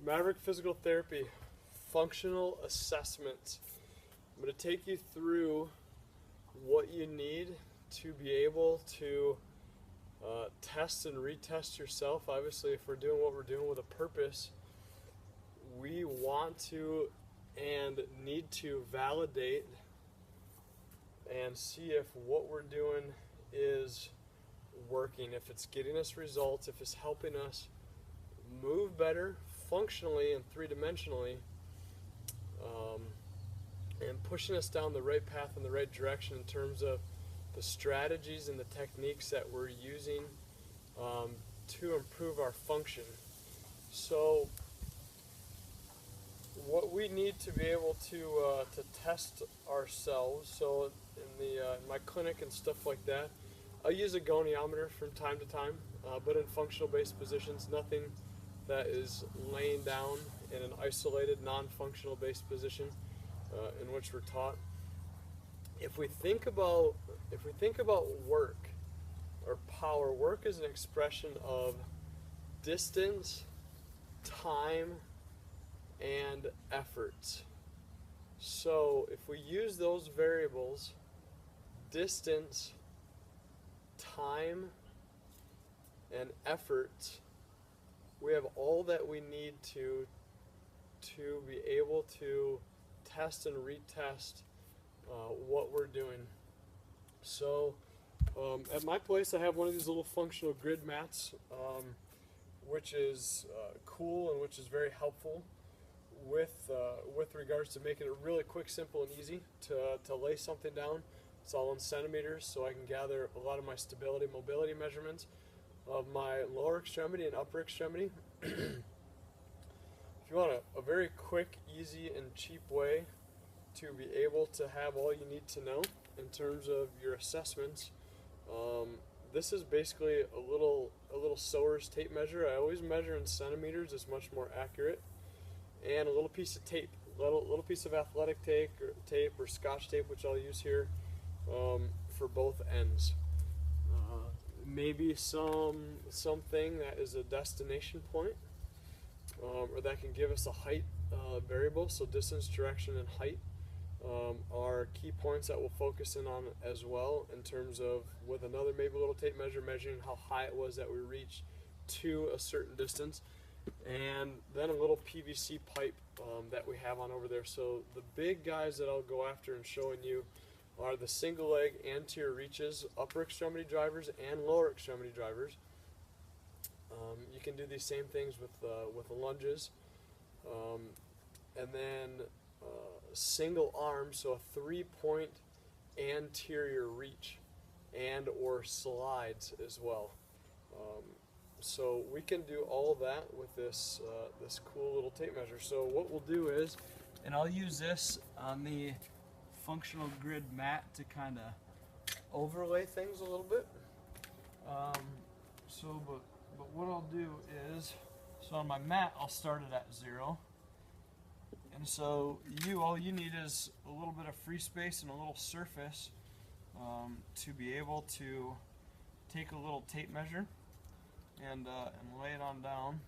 Maverick Physical Therapy, functional assessments. I'm going to take you through what you need to be able to test and retest yourself. Obviously, if we're doing what we're doing with a purpose, we want to and need to validate and see if what we're doing is working, if it's getting us results, if it's helping us move better functionally and three-dimensionally, and pushing us down the right path in the right direction in terms of the strategies and the techniques that we're using to improve our function. So what we need to be able to test ourselves, so in my clinic and stuff like that, I use a goniometer from time to time, but in functional based positions, nothing that is laying down in an isolated non-functional based position in which we're taught. If we think about work or power, work is an expression of distance, time, and effort. So if we use those variables, distance, time, and effort, we have all that we need to be able to test and retest what we're doing. So at my place I have one of these little functional grid mats, which is cool and which is very helpful with regards to making it really quick, simple, and easy to lay something down. It's all in centimeters, so I can gather a lot of my stability, mobility measurements of my lower extremity and upper extremity. If you want a very quick, easy, and cheap way to be able to have all you need to know in terms of your assessments, this is basically a little sewer's tape measure. I always measure in centimeters; it's much more accurate. And a little piece of tape, little piece of athletic tape or Scotch tape, which I'll use here for both ends. Maybe something that is a destination point, or that can give us a height variable. So distance, direction, and height are key points that we'll focus in on as well, in terms of, with another maybe little tape measure, measuring how high it was that we reached to a certain distance. And then a little PVC pipe that we have on over there. So the big guys that I'll go after and showing you are the single leg anterior reaches, upper extremity drivers and lower extremity drivers. You can do these same things with lunges, and then single arm, so a 3-point anterior reach and or slides as well. So we can do all of that with this this cool little tape measure. So what we'll do is, and I'll use this on the functional grid mat to kind of overlay things a little bit. But what I'll do is, so on my mat I'll start it at 0. And so all you need is a little bit of free space and a little surface to be able to take a little tape measure and lay it on down.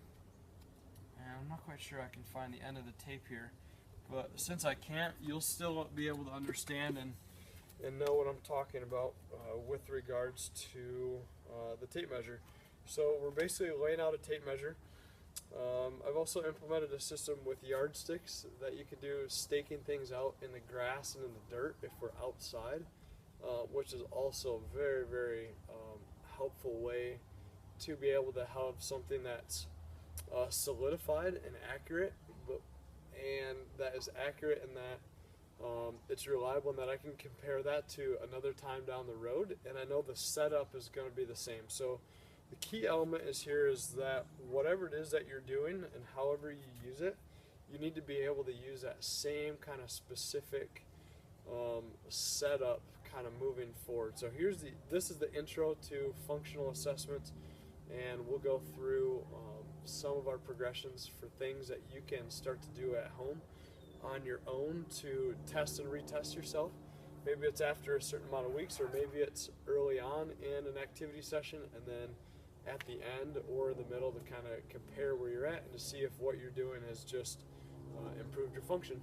And I'm not quite sure I can find the end of the tape here, but since I can't, you'll still be able to understand and know what I'm talking about with regards to the tape measure. So we're basically laying out a tape measure. I've also implemented a system with yardsticks that you can do, staking things out in the grass and in the dirt if we're outside, which is also a very, very helpful way to be able to have something that's solidified and accurate, and that is accurate and that it's reliable, and that I can compare that to another time down the road, and I know the setup is going to be the same. So the key element is that whatever it is that you're doing and however you use it, you need to be able to use that same kind of specific setup kind of moving forward. So this is the intro to functional assessments, and we'll go through some of our progressions for things that you can start to do at home on your own to test and retest yourself. Maybe it's after a certain amount of weeks, or maybe it's early on in an activity session, and then at the end or in the middle to kind of compare where you're at and to see if what you're doing has just improved your function.